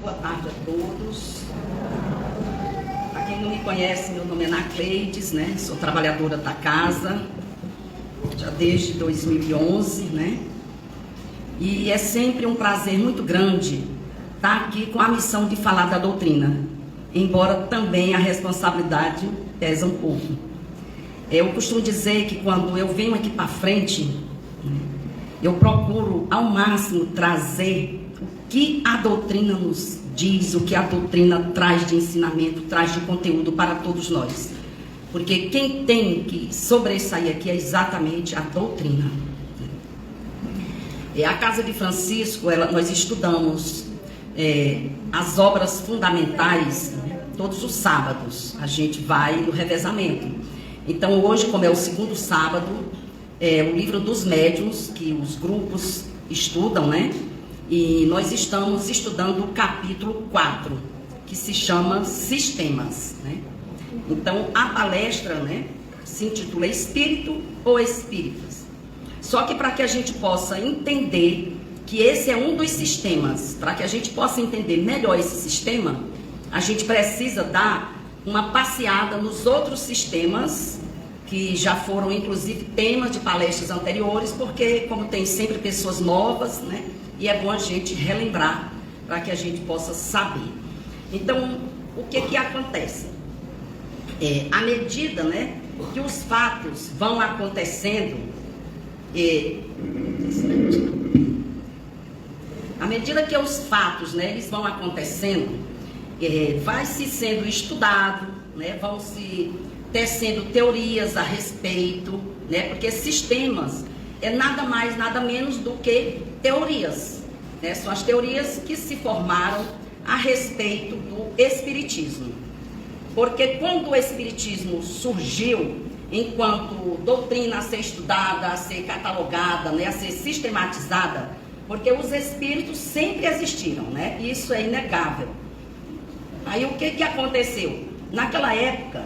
Boa tarde a todos. Para quem não me conhece, meu nome é Ana Cleides, né? Sou trabalhadora da casa, já desde 2011, né? E é sempre um prazer muito grande estar aqui com a missão de falar da doutrina, embora também a responsabilidade pesa um pouco. Eu costumo dizer que quando eu venho aqui para frente, eu procuro ao máximo trazer o que a doutrina nos diz, o que a doutrina traz de ensinamento, traz de conteúdo para todos nós. Porque quem tem que sobressair aqui é exatamente a doutrina. A Casa de Francisco, nós estudamos as obras fundamentais, todos os sábados. A gente vai no revezamento. Então hoje, como é o segundo sábado, o livro dos médiuns, que os grupos estudam, né? E nós estamos estudando o capítulo 4, que se chama Sistemas, né? Então, a palestra, né, se intitula Espírito ou Espíritas. Só que para que a gente possa entender que esse é um dos sistemas, para que a gente possa entender melhor esse sistema, a gente precisa dar uma passeada nos outros sistemas, que já foram, inclusive, temas de palestras anteriores, porque, como tem sempre pessoas novas, né, e é bom a gente relembrar para que a gente possa saber. Então, o que acontece? À medida, né, que os fatos vão acontecendo, à medida que os fatos, né, eles vão acontecendo, vai se sendo estudado, né, vão se tecendo teorias a respeito, né, porque sistemas é nada mais, nada menos do que teorias, né, são as teorias que se formaram a respeito do Espiritismo. Porque quando o Espiritismo surgiu, enquanto doutrina a ser estudada, a ser catalogada, né, a ser sistematizada, porque os espíritos sempre existiram, né? Isso é inegável. Aí o que aconteceu? Naquela época,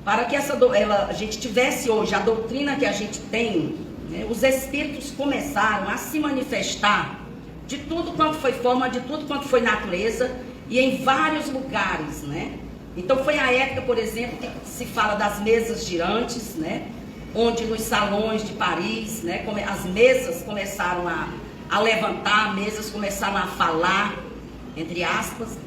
para que a gente tivesse hoje a doutrina que a gente tem, né, os espíritos começaram a se manifestar de tudo quanto foi forma, de tudo quanto foi natureza, e em vários lugares, né? Então foi a época, por exemplo, que se fala das mesas girantes, né? Onde nos salões de Paris, né, as mesas começaram a levantar, mesas começaram a falar, entre aspas,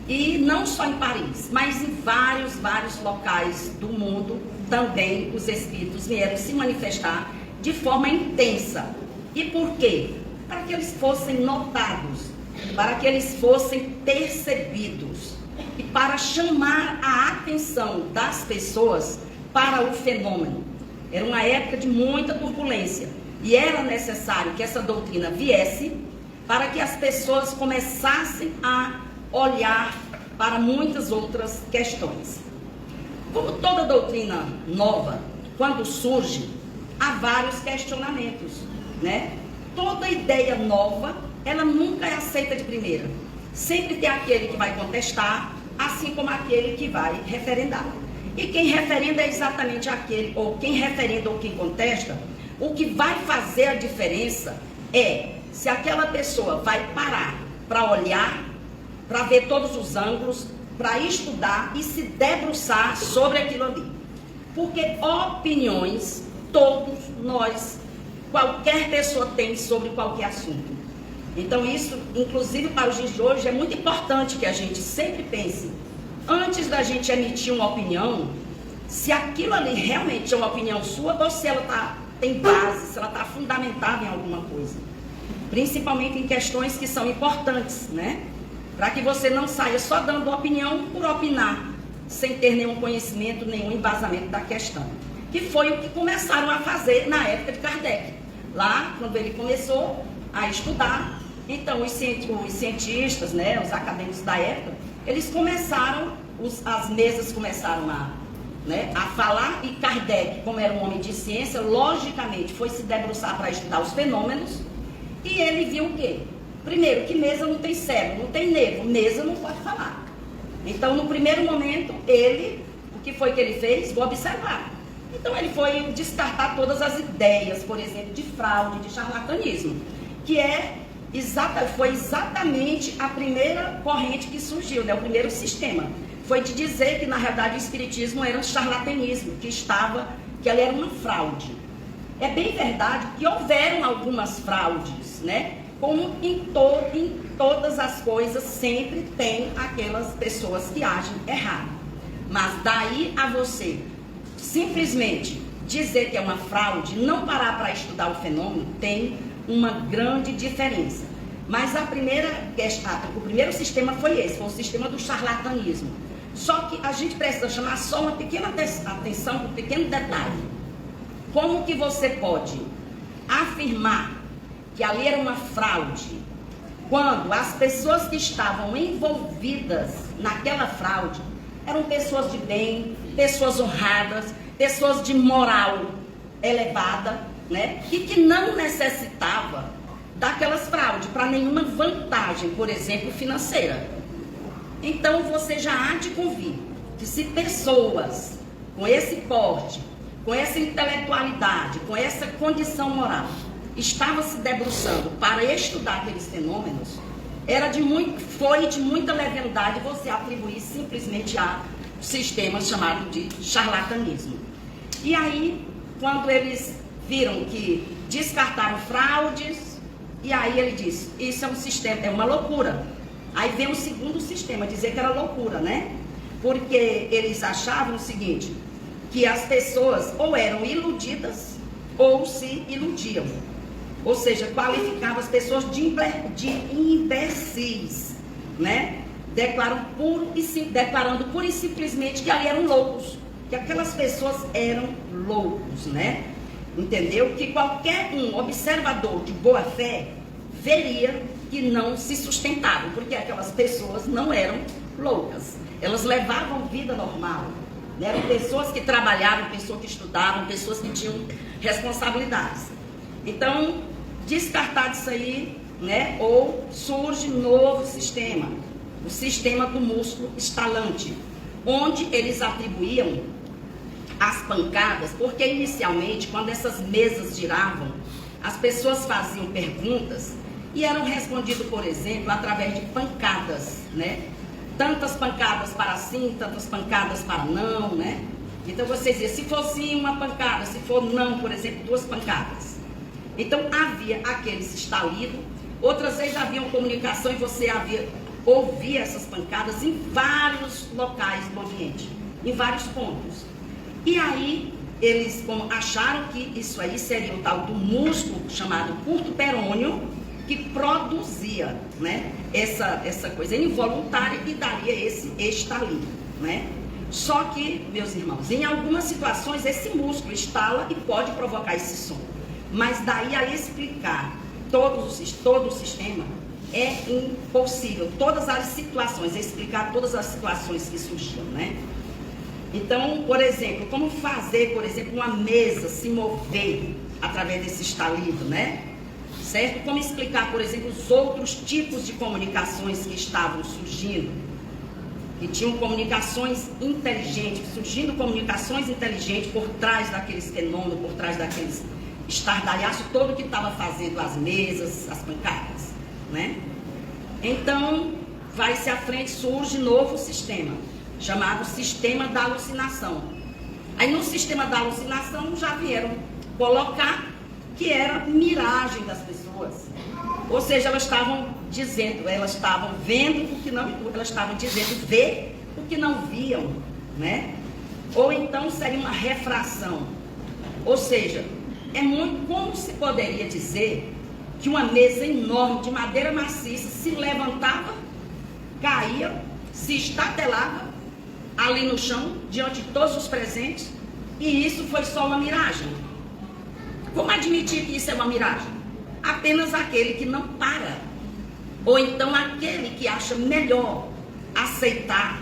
e não só em Paris, mas em vários locais do mundo também os espíritos vieram se manifestar de forma intensa. E por quê? Para que eles fossem notados, para que eles fossem percebidos e para chamar a atenção das pessoas para o fenômeno. Era uma época de muita turbulência e era necessário que essa doutrina viesse para que as pessoas começassem a olhar para muitas outras questões. Como toda doutrina nova, quando surge, há vários questionamentos, né? Toda ideia nova, ela nunca é aceita de primeira. Sempre tem aquele que vai contestar, assim como aquele que vai referendar. E quem referenda é exatamente aquele, ou quem referenda ou quem contesta, o que vai fazer a diferença é se aquela pessoa vai parar para olhar, para ver todos os ângulos, para estudar e se debruçar sobre aquilo ali. Porque opiniões, todos nós, qualquer pessoa tem sobre qualquer assunto. Então isso, inclusive para os dias de hoje, é muito importante que a gente sempre pense, antes da gente emitir uma opinião, se aquilo ali realmente é uma opinião sua ou se ela tem base, se ela está fundamentada em alguma coisa. Principalmente em questões que são importantes, né? Para que você não saia só dando opinião por opinar, sem ter nenhum conhecimento, nenhum embasamento da questão. Que foi o que começaram a fazer na época de Kardec. Lá, quando ele começou a estudar, então os cientistas, né, os acadêmicos da época, eles começaram, as mesas começaram a falar, e Kardec, como era um homem de ciência, logicamente foi se debruçar para estudar os fenômenos, e ele viu o quê? Primeiro, que mesa não tem cérebro, não tem nervo, mesa não pode falar. Então, no primeiro momento, o que foi que ele fez? Vou observar. Então, ele foi descartar todas as ideias, por exemplo, de fraude, de charlatanismo, que é foi exatamente a primeira corrente que surgiu, né? O primeiro sistema. Foi de dizer que, na realidade, o espiritismo era um charlatanismo, que ele era uma fraude. É bem verdade que houveram algumas fraudes, né? Como em todas as coisas, sempre tem aquelas pessoas que agem errado. Mas daí a você simplesmente dizer que é uma fraude, não parar para estudar o fenômeno, tem uma grande diferença. Mas o primeiro sistema foi esse, foi o sistema do charlatanismo. Só que a gente precisa chamar só uma pequena atenção, um pequeno detalhe. Como que você pode afirmar que ali era uma fraude, quando as pessoas que estavam envolvidas naquela fraude eram pessoas de bem, pessoas honradas, pessoas de moral elevada, né? E que não necessitava daquelas fraudes para nenhuma vantagem, por exemplo, financeira. Então você já há de convir que se pessoas com esse porte, com essa intelectualidade, com essa condição moral, estavam se debruçando para estudar aqueles fenômenos, foi de muita leviandade você atribuir simplesmente a sistema chamado de charlatanismo. E aí, quando eles viram que descartaram fraudes, e aí ele disse, isso é um sistema, é uma loucura. Aí vem o segundo sistema, dizer que era loucura, né? Porque eles achavam o seguinte, que as pessoas ou eram iludidas ou se iludiam. Ou seja, qualificava as pessoas de imbecis, né? Declarando pura e simplesmente que ali eram loucos, que aquelas pessoas eram loucos, né? Entendeu? Que qualquer observador de boa fé veria que não se sustentavam, porque aquelas pessoas não eram loucas, elas levavam vida normal, né? Eram pessoas que trabalhavam, pessoas que estudavam, pessoas que tinham responsabilidades. Então, descartado isso aí, né? Ou surge novo sistema, o sistema do músculo estalante, onde eles atribuíam as pancadas, porque inicialmente, quando essas mesas giravam, as pessoas faziam perguntas e eram respondidas, por exemplo, através de pancadas, né? Tantas pancadas para sim, tantas pancadas para não, né? Então você dizia, se for sim, uma pancada, se for não, por exemplo, 2 pancadas. Então havia aqueles estalidos, outras vezes haviam comunicação e você ouvia essas pancadas em vários locais do ambiente, em vários pontos. E aí eles acharam que isso aí seria o tal do músculo chamado curto perônio, que produzia, né, essa coisa involuntária e daria esse estalido, né? Só que, meus irmãos, em algumas situações esse músculo estala e pode provocar esse som. Mas daí a explicar todo o sistema é impossível. Todas as situações, explicar todas as situações que surgiam, né? Então, por exemplo, como fazer, por exemplo, uma mesa se mover através desse estalido, né? Certo? Como explicar, por exemplo, os outros tipos de comunicações que estavam surgindo, que tinham comunicações inteligentes, surgindo comunicações inteligentes por trás daqueles fenômenos, por trás daqueles estardalhaço todo que estava fazendo as mesas, as pancadas, né? Então, vai-se à frente, surge novo sistema, chamado sistema da alucinação. Aí no sistema da alucinação já vieram colocar que era miragem das pessoas. Ou seja, elas estavam dizendo, elas estavam vendo o que não, elas estavam dizendo ver o que não viam, né? Ou então seria uma refração. Ou seja, é muito, como se poderia dizer que uma mesa enorme de madeira maciça se levantava, caía, se estatelava ali no chão, diante de todos os presentes, e isso foi só uma miragem. Como admitir que isso é uma miragem? Apenas aquele que não para, ou então aquele que acha melhor aceitar,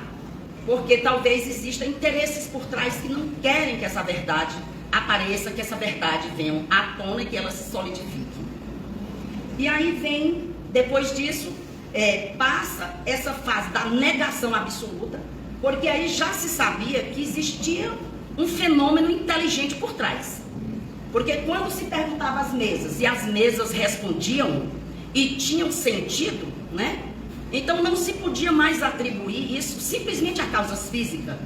porque talvez existam interesses por trás que não querem que essa verdade apareça, que essa verdade venha à tona e que ela se solidifique. E aí vem, depois disso, passa essa fase da negação absoluta, porque aí já se sabia que existia um fenômeno inteligente por trás. Porque quando se perguntava às mesas e as mesas respondiam, e tinham sentido, né? Então não se podia mais atribuir isso simplesmente a causas físicas.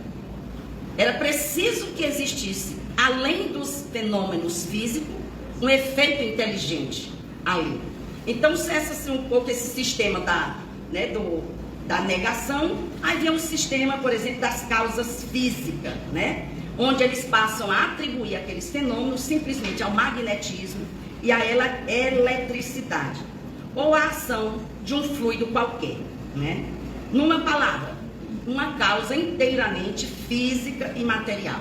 Era preciso que existisse, além dos fenômenos físicos, um efeito inteligente ali. Então cessa-se um pouco esse sistema da negação, aí vem um sistema, por exemplo, das causas físicas, né? Onde eles passam a atribuir aqueles fenômenos simplesmente ao magnetismo e à eletricidade, ou à ação de um fluido qualquer, né? Numa palavra, uma causa inteiramente física e material.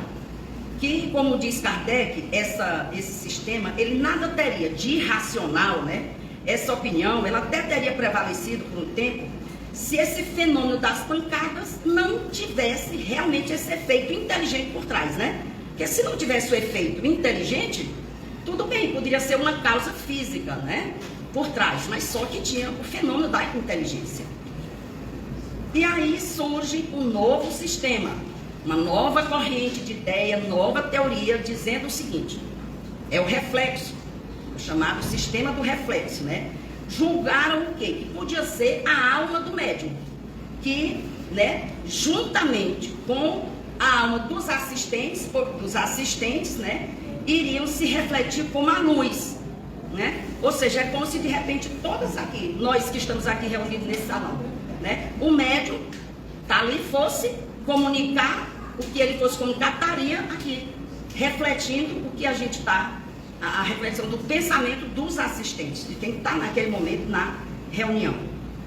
Que, como diz Kardec, esse sistema, ele nada teria de irracional, né? Essa opinião, ela até teria prevalecido por um tempo, se esse fenômeno das pancadas não tivesse realmente esse efeito inteligente por trás, né? Porque se não tivesse o efeito inteligente, tudo bem, poderia ser uma causa física, né? Por trás, mas só que tinha o fenômeno da inteligência. E aí surge um novo sistema, uma nova corrente de ideia, nova teoria, dizendo o seguinte: é o reflexo, o chamado sistema do reflexo, né? Julgaram o quê? Que podia ser a alma do médium, que, né, juntamente com a alma dos assistentes, né, iriam se refletir como a luz, né? Ou seja, é como se de repente todas aqui, nós que estamos aqui reunidos nesse salão, né, o médium tá ali, fosse comunicar o que ele fosse comunicar, estaria aqui refletindo o que a gente está, a reflexão do pensamento dos assistentes, de quem está naquele momento na reunião,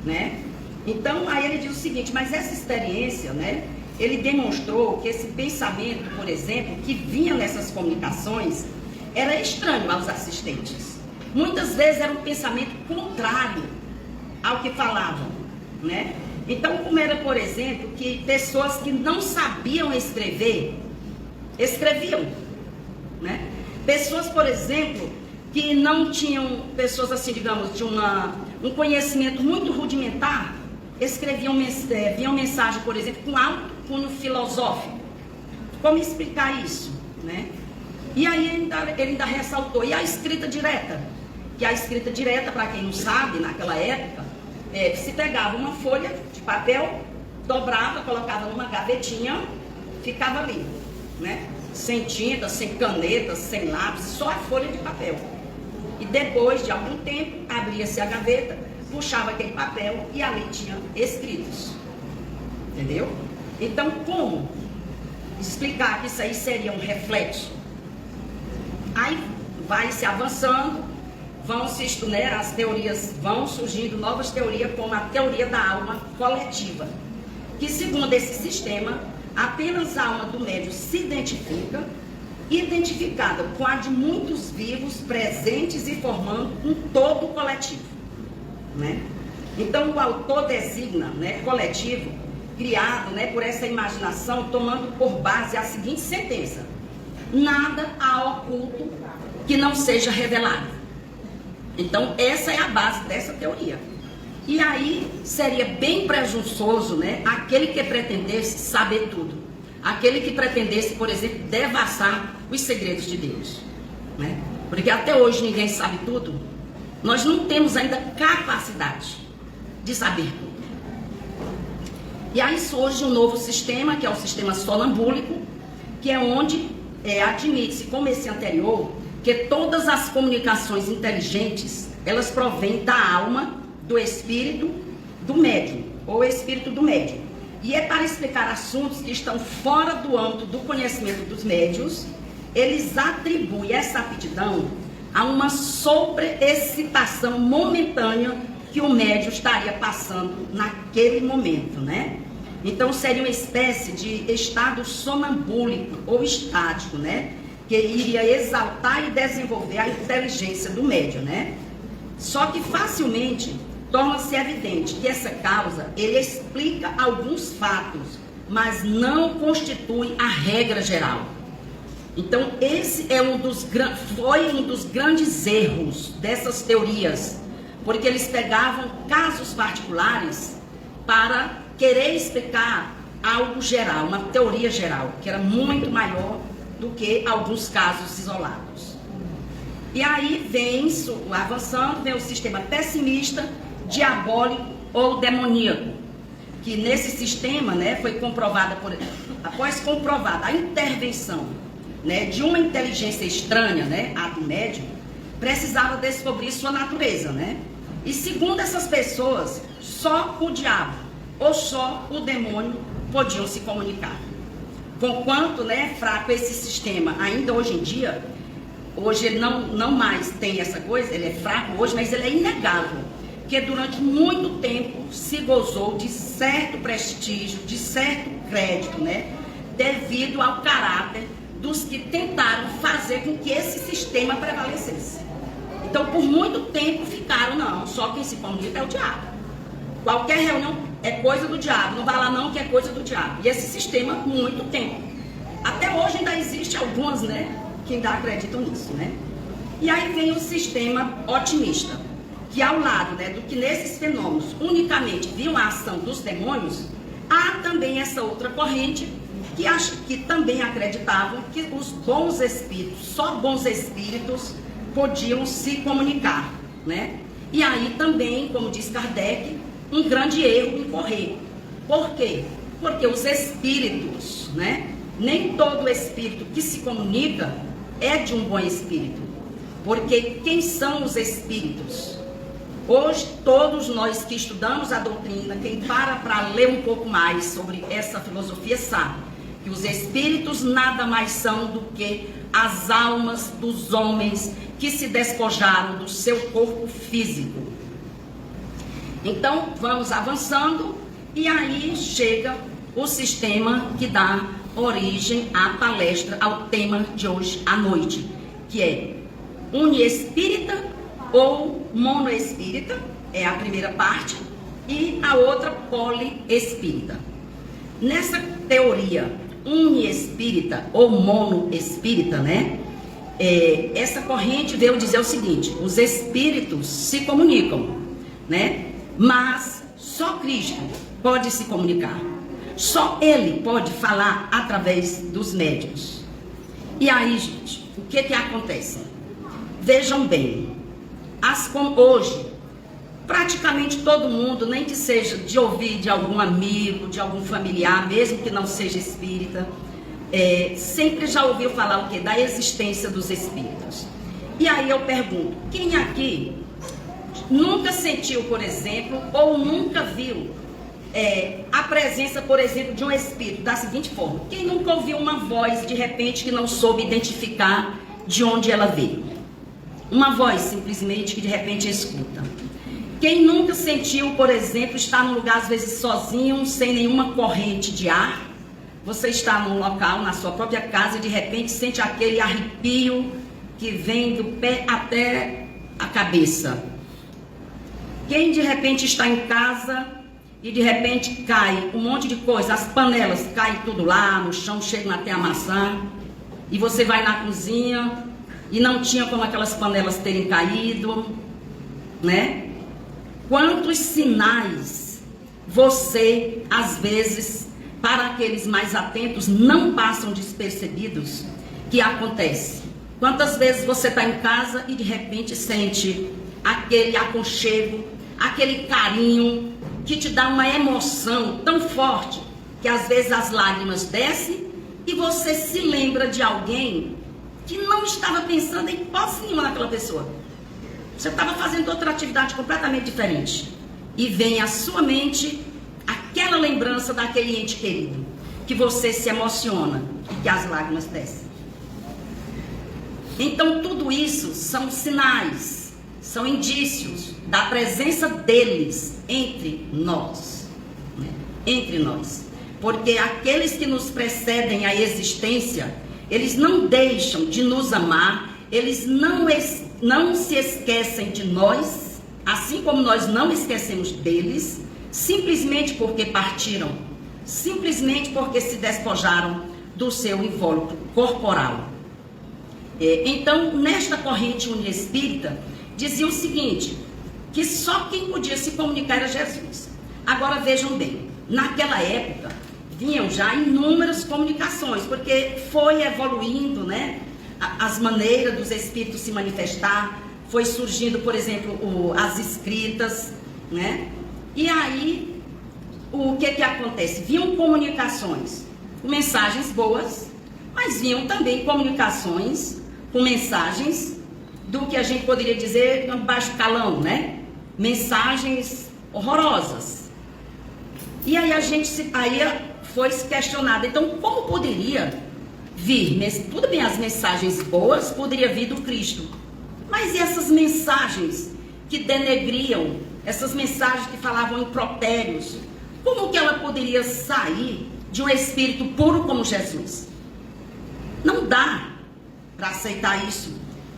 né? Então, aí ele diz o seguinte: mas essa experiência, né, ele demonstrou que esse pensamento, por exemplo, que vinha nessas comunicações, era estranho aos assistentes. Muitas vezes era um pensamento contrário ao que falavam, né? Então, como era, por exemplo, que pessoas que não sabiam escrever, escreviam, né? Pessoas, por exemplo, que não tinham, pessoas assim, digamos, de um conhecimento muito rudimentar, escreviam mensagem, por exemplo, com alto cunho filosófico. Como explicar isso, né? E aí ele ainda ressaltou, e a escrita direta? Que a escrita direta, para quem não sabe, naquela época, se pegava uma folha de papel, dobrava, colocava numa gavetinha, ficava ali, né? Sem tinta, sem caneta, sem lápis, só a folha de papel. E depois de algum tempo, abria-se a gaveta, puxava aquele papel e ali tinha escritos. Entendeu? Então, como explicar que isso aí seria um reflexo? Aí vai se avançando, né, as teorias vão surgindo, novas teorias, como a teoria da alma coletiva, que segundo esse sistema, apenas a alma do médium se identifica, identificada com a de muitos vivos presentes e formando um todo coletivo, né? Então o autor designa, né, coletivo, criado, né, por essa imaginação, tomando por base a seguinte sentença: nada há oculto que não seja revelado. Então essa é a base dessa teoria. E aí seria bem presunçoso, né, aquele que pretendesse saber tudo, aquele que pretendesse, por exemplo, devassar os segredos de Deus, né? Porque até hoje ninguém sabe tudo. Nós não temos ainda capacidade de saber tudo. E aí surge um novo sistema, que é o sistema sonambúlico, que é onde admite-se, como esse anterior, que todas as comunicações inteligentes, elas provêm da alma, do espírito do médium, ou espírito do médium. E é para explicar assuntos que estão fora do âmbito do conhecimento dos médiuns, eles atribuem essa aptidão a uma sobreexcitação momentânea que o médium estaria passando naquele momento, né? Então seria uma espécie de estado sonambúlico ou estático, né? Que iria exaltar e desenvolver a inteligência do médium, né? Só que facilmente torna-se evidente que essa causa, ele explica alguns fatos, mas não constitui a regra geral. Então esse foi um dos grandes erros dessas teorias, porque eles pegavam casos particulares para querer explicar algo geral, uma teoria geral, que era muito maior do que alguns casos isolados. E aí vem, avançando, vem o sistema pessimista, diabólico ou demoníaco. Que nesse sistema, né, foi comprovada, após comprovada a intervenção, né, de uma inteligência estranha, né, a do médium, precisava descobrir sua natureza, né? E segundo essas pessoas, só o diabo ou só o demônio podiam se comunicar. Conquanto, né, fraco esse sistema, ainda hoje em dia, hoje ele não mais tem essa coisa, ele é fraco hoje, mas ele é inegável, que durante muito tempo se gozou de certo prestígio, de certo crédito, né, devido ao caráter dos que tentaram fazer com que esse sistema prevalecesse. Então, por muito tempo ficaram, não, só quem se comunica é o diabo. Qualquer reunião é coisa do diabo, não vai lá não que é coisa do diabo. E esse sistema, muito tempo. Até hoje ainda existe algumas, né, que ainda acreditam nisso, né? E aí vem o sistema otimista, que ao lado, né, do que nesses fenômenos unicamente viam a ação dos demônios, há também essa outra corrente que também acreditavam que os bons espíritos, só bons espíritos podiam se comunicar, né? E aí também, como diz Kardec, um grande erro incorrer. Por quê? Porque os espíritos, né? Nem todo espírito que se comunica é de um bom espírito. Porque quem são os espíritos? Hoje, todos nós que estudamos a doutrina, quem para ler um pouco mais sobre essa filosofia sabe que os espíritos nada mais são do que as almas dos homens que se despojaram do seu corpo físico. Então, vamos avançando e aí chega o sistema que dá origem à palestra, ao tema de hoje à noite, que é uniespírita ou monoespírita, é a primeira parte, e a outra poliespírita. Nessa teoria uniespírita ou monoespírita, né? Essa corrente veio dizer o seguinte: os espíritos se comunicam, né? Mas só Cristo pode se comunicar. Só Ele pode falar através dos médiuns. E aí, gente, o que acontece? Vejam bem, hoje, praticamente todo mundo, nem que seja de ouvir de algum amigo, de algum familiar, mesmo que não seja espírita, sempre já ouviu falar o quê? Da existência dos espíritos. E aí eu pergunto, quem aqui nunca sentiu, por exemplo, ou nunca viu a presença, por exemplo, de um espírito da seguinte forma: quem nunca ouviu uma voz, de repente, que não soube identificar de onde ela veio? Uma voz, simplesmente, que de repente escuta. Quem nunca sentiu, por exemplo, estar num lugar, às vezes, sozinho, sem nenhuma corrente de ar? Você está num local, na sua própria casa, e de repente sente aquele arrepio que vem do pé até a cabeça. Quem de repente está em casa e de repente cai um monte de coisa, as panelas caem tudo lá no chão, chegam até a maçã, e você vai na cozinha e não tinha como aquelas panelas terem caído, né? Quantos sinais você, às vezes, para aqueles mais atentos, não passam despercebidos que acontece? Quantas vezes você está em casa e de repente sente aquele aconchego, aquele carinho que te dá uma emoção tão forte que às vezes as lágrimas descem e você se lembra de alguém que não estava pensando em hipótese nenhuma naquela pessoa. Você estava fazendo outra atividade completamente diferente. E vem à sua mente aquela lembrança daquele ente querido, que você se emociona e que as lágrimas descem. Então tudo isso são sinais, são indícios da presença deles entre nós. Né? Entre nós. Porque aqueles que nos precedem à existência, eles não deixam de nos amar, eles não se esquecem de nós, assim como nós não esquecemos deles, simplesmente porque partiram, simplesmente porque se despojaram do seu invólucro corporal. Então, nesta corrente uniespírita, dizia o seguinte, que só quem podia se comunicar era Jesus. Agora vejam bem, naquela época vinham já inúmeras comunicações, porque foi evoluindo, né, as maneiras dos espíritos se manifestar, foi surgindo, por exemplo, as escritas, né? E aí, o que acontece? Vinham comunicações com mensagens boas, mas vinham também comunicações com mensagens do que a gente poderia dizer baixo calão, né? Mensagens horrorosas. E aí foi se questionado, então como poderia vir, tudo bem, as mensagens boas poderia vir do Cristo, mas e essas mensagens que denegriam, essas mensagens que falavam impropérios, como que ela poderia sair de um espírito puro como Jesus? Não dá para aceitar isso,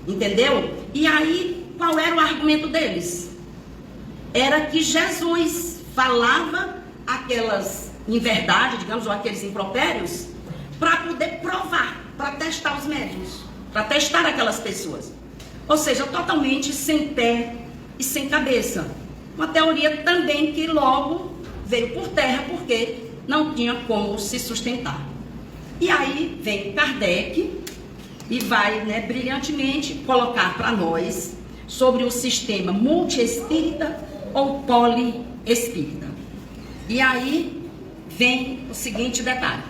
entendeu? E aí, qual era o argumento deles? Era que Jesus falava aquelas inverdades, digamos, ou aqueles impropérios, para poder provar, para testar os médiuns, para testar aquelas pessoas. Ou seja, totalmente sem pé e sem cabeça. Uma teoria também que logo veio por terra, porque não tinha como se sustentar. E aí vem Kardec e vai, né, brilhantemente colocar para nós sobre o sistema multiespírita ou poliespírita. E aí vem o seguinte detalhe.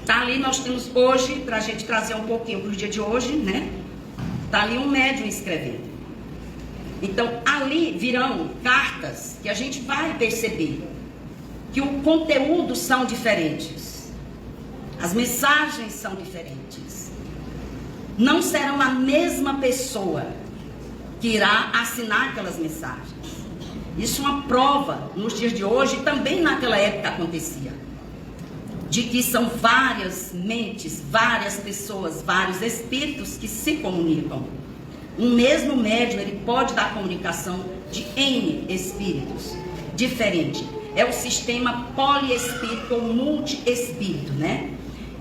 Tá ali, nós temos hoje, para a gente trazer um pouquinho para o dia de hoje, né? Tá ali um médium escrevendo. Então, ali virão cartas que a gente vai perceber que o conteúdo são diferentes. As mensagens são diferentes. Não serão a mesma pessoa que irá assinar aquelas mensagens. Isso é uma prova nos dias de hoje, e também naquela época acontecia, de que são várias mentes, várias pessoas, vários espíritos que se comunicam. Um mesmo médium, ele pode dar comunicação de N espíritos diferentes. É o sistema poliespírito ou multiespírito, né?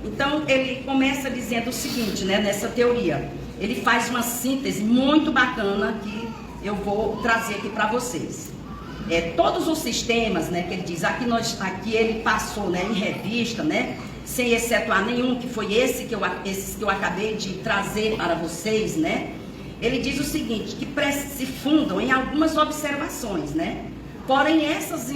Então, ele começa dizendo o seguinte, né, nessa teoria. Ele faz uma síntese muito bacana que eu vou trazer aqui para vocês. Todos os sistemas, né, que ele diz, aqui ele passou, né, em revista, né, sem excetuar nenhum, que foi esses que eu acabei de trazer para vocês, né. Ele diz o seguinte, que se fundam em algumas observações, né. Porém, essas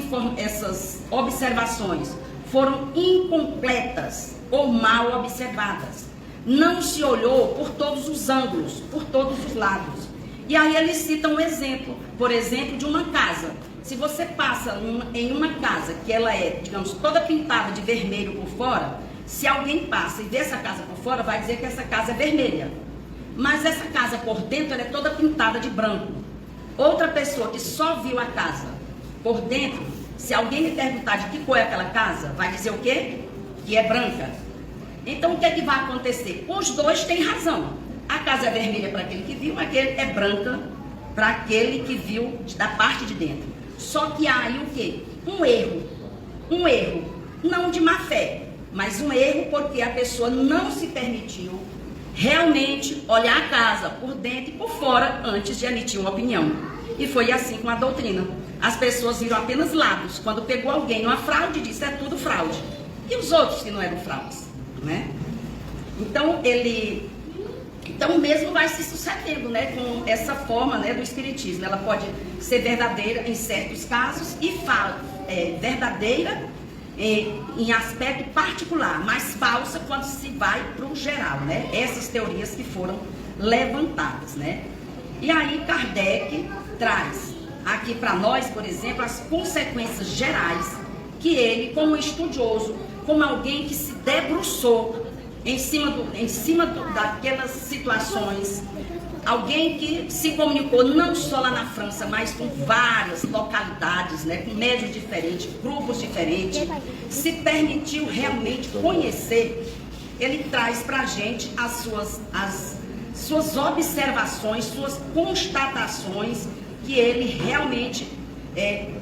observações foram incompletas ou mal observadas. Não se olhou por todos os ângulos, por todos os lados. E aí ele cita um exemplo, por exemplo, de uma casa. Se você passa em uma casa que ela é, digamos, toda pintada de vermelho por fora, se alguém passa e vê essa casa por fora, vai dizer que essa casa é vermelha. Mas essa casa por dentro, ela é toda pintada de branco. Outra pessoa que só viu a casa por dentro, se alguém lhe perguntar de que cor é aquela casa, vai dizer o quê? Que é branca. Então, o que é que vai acontecer? Os dois têm razão. A casa é vermelha para aquele que viu, aquele é branca para aquele que viu da parte de dentro. Só que há aí o quê? Um erro, não de má fé, mas um erro porque a pessoa não se permitiu realmente olhar a casa por dentro e por fora antes de emitir uma opinião. E foi assim com a doutrina. As pessoas viram apenas lados. Quando pegou alguém numa fraude, disse, é tudo fraude. E os outros que não eram fraudes, né? Então, mesmo vai se sucedendo, né, com essa forma, né, do espiritismo. Ela pode ser verdadeira em certos casos e verdadeira em aspecto particular, mas falsa quando se vai para o geral, né? Essas teorias que foram levantadas, né? E aí Kardec traz aqui para nós, por exemplo, as consequências gerais que ele, como estudioso, como alguém que se debruçou em cima daquelas situações, alguém que se comunicou não só lá na França, mas com várias localidades, né, com médios diferentes, grupos diferentes, se permitiu realmente conhecer, ele traz para a gente as suas observações, suas constatações, que ele realmente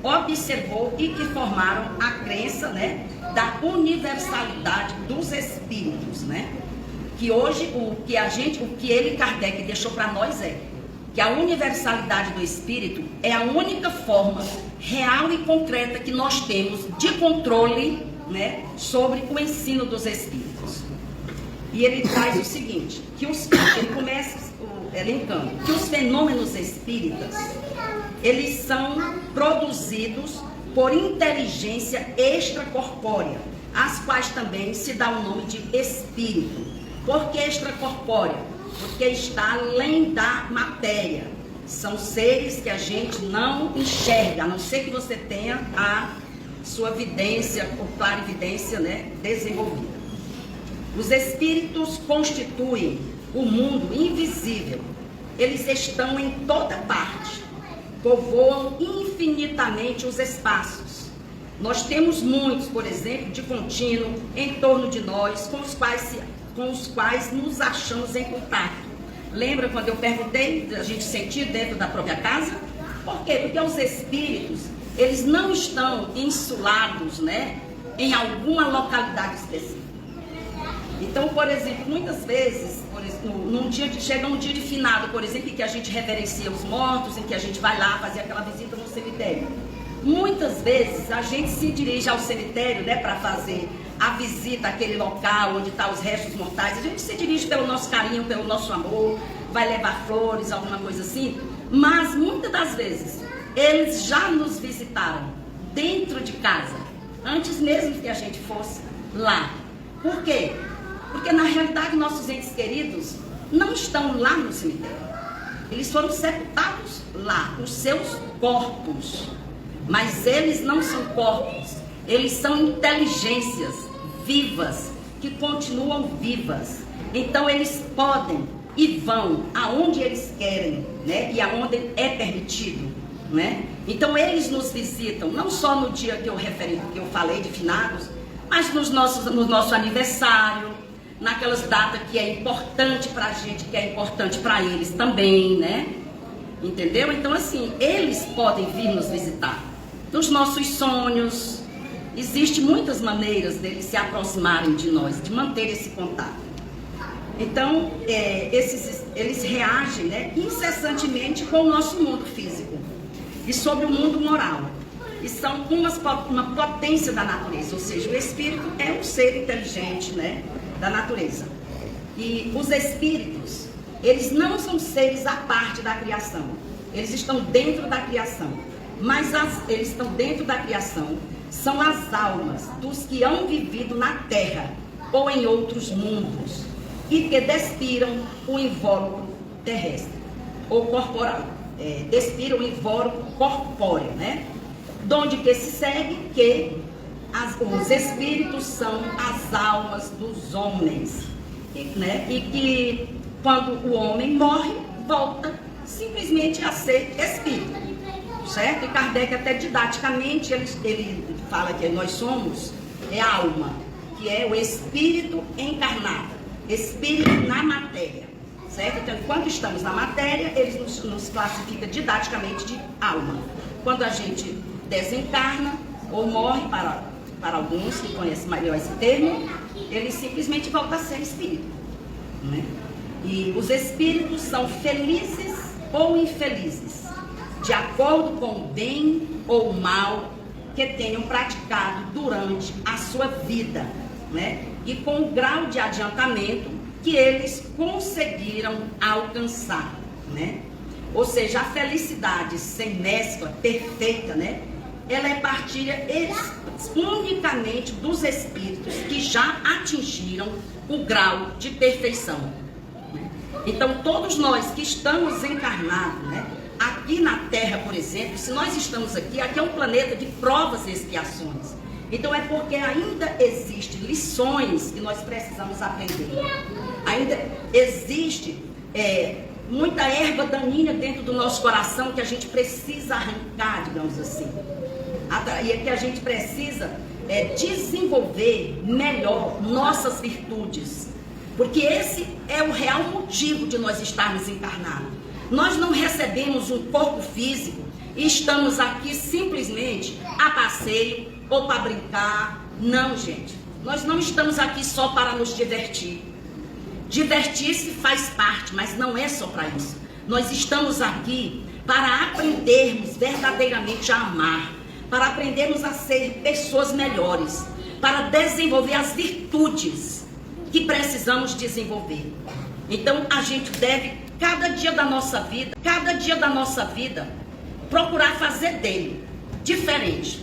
observou e que formaram a crença, né, da universalidade dos espíritos, né? Que hoje o que ele, Kardec, deixou para nós que a universalidade do espírito é a única forma real e concreta que nós temos de controle, né, sobre o ensino dos espíritos. E ele traz o seguinte, que ele começa elencando que os fenômenos espíritas, eles são produzidos por inteligência extracorpórea, as quais também se dá o nome de espírito. Por que extracorpórea? Porque está além da matéria. São seres que a gente não enxerga, a não ser que você tenha a sua vidência, ou clarividência, né, desenvolvida. Os espíritos constituem o mundo invisível. Eles estão em toda parte, povoam infinitamente os espaços. Nós temos muitos, por exemplo, de contínuo em torno de nós, com os quais nos achamos em contato. Lembra quando eu perguntei a gente sentir dentro da própria casa? Por quê? Porque os espíritos, eles não estão insulados, né, em alguma localidade específica. Então, por exemplo, muitas vezes, chega um dia de finado, por exemplo, em que a gente reverencia os mortos, em que a gente vai lá fazer aquela visita no cemitério. Muitas vezes a gente se dirige ao cemitério, né, para fazer a visita àquele local onde estão os restos mortais. A gente se dirige pelo nosso carinho, pelo nosso amor, vai levar flores, alguma coisa assim. Mas muitas das vezes eles já nos visitaram dentro de casa, antes mesmo que a gente fosse lá. Por quê? Porque na realidade nossos entes queridos não estão lá no cemitério. Eles foram sepultados lá, os seus corpos. Mas eles não são corpos, eles são inteligências vivas, que continuam vivas. Então eles podem e vão aonde eles querem, né? E aonde é permitido, né? Então eles nos visitam, não só no dia que eu falei de finados, mas no nosso aniversário, naquelas datas que é importante pra gente, que é importante para eles também, né? Entendeu? Então assim, eles podem vir nos visitar. Nos nossos sonhos, existem muitas maneiras deles se aproximarem de nós, de manter esse contato. Então, eles reagem, né, incessantemente com o nosso mundo físico e sobre o mundo moral. E são uma potência da natureza, ou seja, o espírito é um ser inteligente, né, da natureza. E os espíritos, eles não são seres à parte da criação, eles estão dentro da criação. Mas eles estão dentro da criação, são as almas dos que hão vivido na terra ou em outros mundos e que despiram o invólucro terrestre ou corporal, despiram o invólucro corpóreo, né? Donde que se segue que os espíritos são as almas dos homens, né? E que quando o homem morre, volta simplesmente a ser espírito. Certo? E Kardec até didaticamente ele fala que nós somos a alma, que é o espírito encarnado, espírito na matéria, certo? Então, quando estamos na matéria, eles nos classifica didaticamente de alma. Quando a gente desencarna ou morre, para alguns que conhecem melhor esse termo, ele simplesmente volta a ser espírito, né? E os espíritos são felizes ou infelizes, de acordo com o bem ou o mal que tenham praticado durante a sua vida, né? E com o grau de adiantamento que eles conseguiram alcançar, né? Ou seja, a felicidade sem mescla, perfeita, né? Ela é partilha unicamente dos espíritos que já atingiram o grau de perfeição, né? Então, todos nós que estamos encarnados, né? Aqui na Terra, por exemplo, se nós estamos aqui é um planeta de provas e expiações. Então é porque ainda existem lições que nós precisamos aprender. Ainda existe muita erva daninha dentro do nosso coração que a gente precisa arrancar, digamos assim. E é que a gente precisa desenvolver melhor nossas virtudes. Porque esse é o real motivo de nós estarmos encarnados. Nós não recebemos um corpo físico e estamos aqui simplesmente a passeio ou para brincar. Não, gente. Nós não estamos aqui só para nos divertir. Divertir-se faz parte, mas não é só para isso. Nós estamos aqui para aprendermos verdadeiramente a amar, para aprendermos a ser pessoas melhores, para desenvolver as virtudes que precisamos desenvolver. Então a gente deve, cada dia da nossa vida, procurar fazer dele diferente.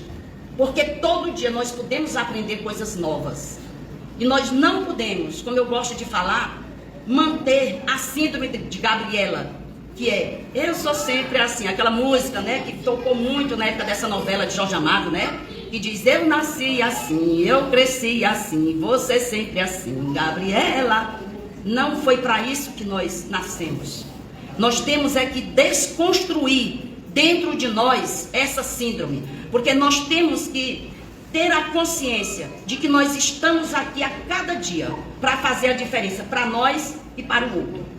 Porque todo dia nós podemos aprender coisas novas. E nós não podemos, como eu gosto de falar, manter a síndrome de Gabriela, que é, eu sou sempre assim, aquela música, né, que tocou muito na época dessa novela de Jorge Amado, né, que diz, eu nasci assim, eu cresci assim, você sempre assim, Gabriela. Não foi para isso que nós nascemos. Nós temos é que desconstruir dentro de nós essa síndrome, porque nós temos que ter a consciência de que nós estamos aqui a cada dia para fazer a diferença para nós e para o outro.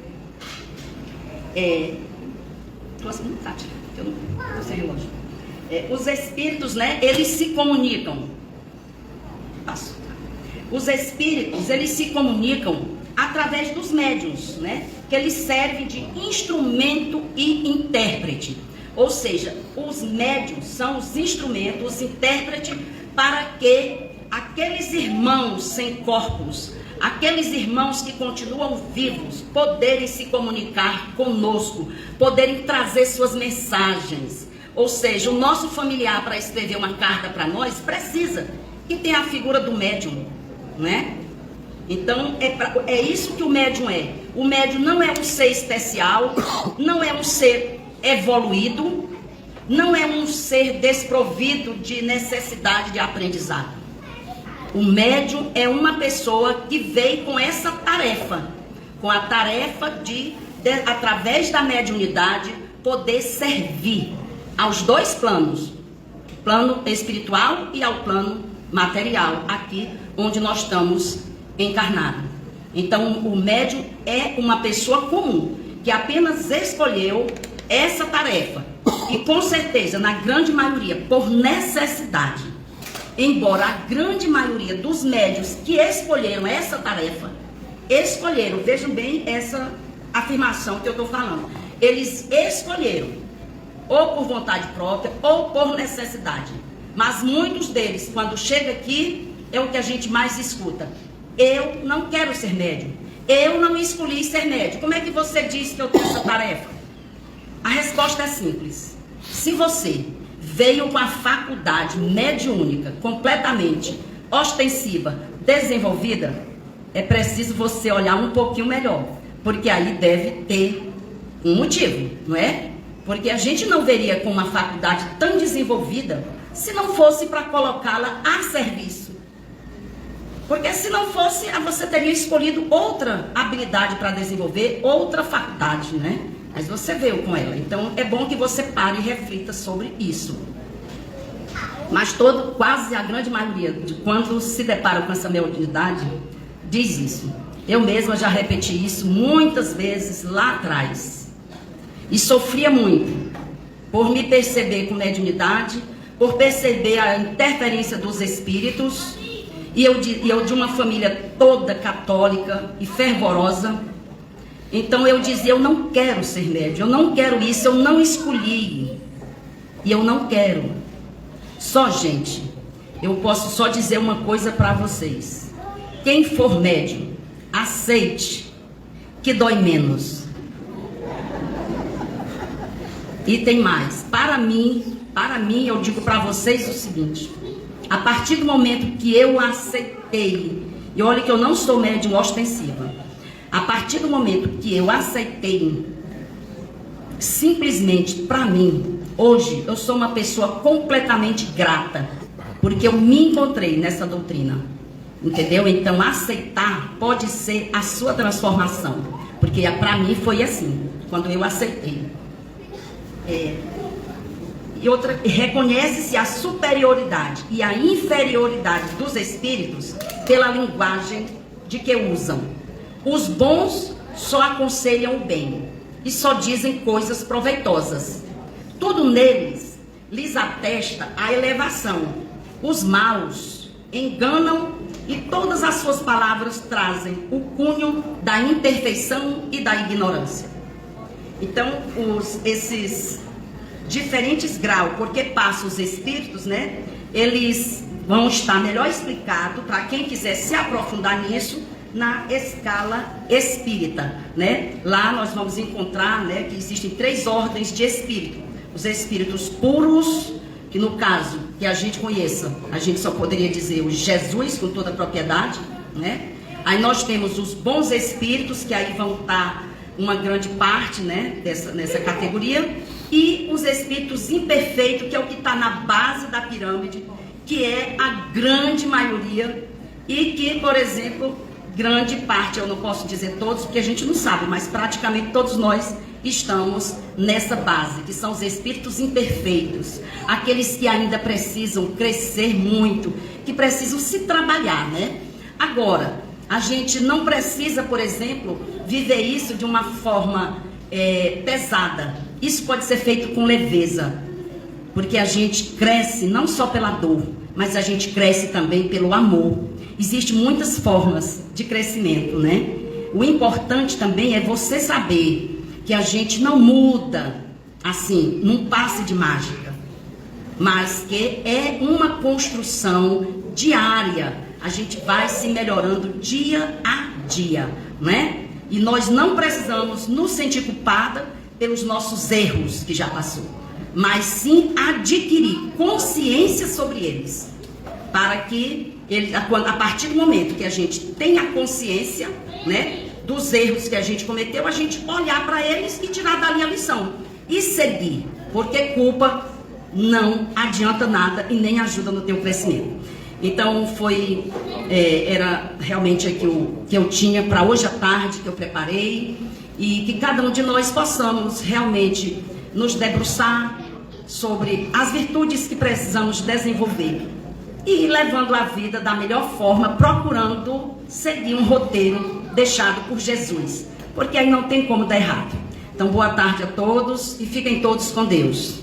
Os espíritos, né, eles se comunicam. Os espíritos, eles se comunicam através dos médiuns, né, que eles servem de instrumento e intérprete. Ou seja, os médiuns são os instrumentos, os intérpretes, para que aqueles irmãos sem corpos, aqueles irmãos que continuam vivos, poderem se comunicar conosco, poderem trazer suas mensagens. Ou seja, o nosso familiar, para escrever uma carta para nós, precisa que tenha a figura do médium, né? Então, é isso que o médium é. O médium não é um ser especial, não é um ser evoluído, não é um ser desprovido de necessidade de aprendizado. O médium é uma pessoa que veio com essa tarefa, com a tarefa de através da mediunidade, poder servir aos dois planos, o plano espiritual e ao plano material, aqui onde nós estamos encarnados. Então, o médium é uma pessoa comum, que apenas escolheu essa tarefa, e com certeza, na grande maioria, por necessidade. Embora a grande maioria dos médiuns que escolheram essa tarefa, vejam bem essa afirmação que eu estou falando, eles escolheram, ou por vontade própria, ou por necessidade. Mas muitos deles, quando chega aqui, é o que a gente mais escuta. Eu não quero ser médium, eu não escolhi ser médium. Como é que você diz que eu tenho essa tarefa? A resposta é simples. Se você veio com a faculdade mediúnica completamente ostensiva, desenvolvida, é preciso você olhar um pouquinho melhor, porque aí deve ter um motivo, não é? Porque a gente não veria com uma faculdade tão desenvolvida se não fosse para colocá-la a serviço. Porque se não fosse, você teria escolhido outra habilidade para desenvolver, outra faculdade, né? Mas você veio com ela. Então é bom que você pare e reflita sobre isso. Mas quase a grande maioria de quando se depara com essa mediunidade, diz isso. Eu mesma já repeti isso muitas vezes lá atrás. E sofria muito por me perceber com mediunidade, por perceber a interferência dos espíritos. E eu de uma família toda católica e fervorosa. Então eu dizia, eu não quero ser médium, eu não quero isso, eu não escolhi. E eu não quero. Só, gente, eu posso só dizer uma coisa para vocês. Quem for médium, aceite que dói menos. E tem mais. Para mim, eu digo para vocês o seguinte. A partir do momento que eu aceitei, e olha que eu não sou médium ostensiva, a partir do momento que eu aceitei, simplesmente para mim, hoje eu sou uma pessoa completamente grata, porque eu me encontrei nessa doutrina, entendeu? Então aceitar pode ser a sua transformação, porque para mim foi assim, quando eu aceitei. E outra, reconhece-se a superioridade e a inferioridade dos espíritos pela linguagem de que usam. Os bons só aconselham o bem e só dizem coisas proveitosas. Tudo neles lhes atesta a elevação. Os maus enganam e todas as suas palavras trazem o cunho da imperfeição e da ignorância. Então, esses diferentes graus, porque passam os espíritos, né? Eles vão estar melhor explicado para quem quiser se aprofundar nisso, na escala espírita, né? Lá nós vamos encontrar, né, que existem 3 ordens de espírito. Os espíritos puros, que no caso que a gente conheça, a gente só poderia dizer o Jesus com toda a propriedade, né? Aí nós temos os bons espíritos, que aí vão estar uma grande parte, né, nessa categoria, e os espíritos imperfeitos, que é o que está na base da pirâmide, que é a grande maioria, e que, por exemplo, grande parte, eu não posso dizer todos, porque a gente não sabe, mas praticamente todos nós estamos nessa base, que são os espíritos imperfeitos, aqueles que ainda precisam crescer muito, que precisam se trabalhar, né? Agora, a gente não precisa, por exemplo, viver isso de uma forma pesada. Isso pode ser feito com leveza, porque a gente cresce não só pela dor, mas a gente cresce também pelo amor. Existem muitas formas de crescimento, né? O importante também é você saber que a gente não muda assim, num passe de mágica, mas que é uma construção diária. A gente vai se melhorando dia a dia, né? E nós não precisamos nos sentir culpada pelos nossos erros que já passou, mas sim adquirir consciência sobre eles, para que a partir do momento que a gente tem a consciência, né, dos erros que a gente cometeu, a gente olhar para eles e tirar dali a lição e seguir, porque culpa não adianta nada e nem ajuda no teu crescimento. Então era realmente aquilo que eu tinha para hoje à tarde, que eu preparei, e que cada um de nós possamos realmente nos debruçar sobre as virtudes que precisamos desenvolver e ir levando a vida da melhor forma, procurando seguir um roteiro deixado por Jesus, porque aí não tem como dar errado. Então, boa tarde a todos e fiquem todos com Deus.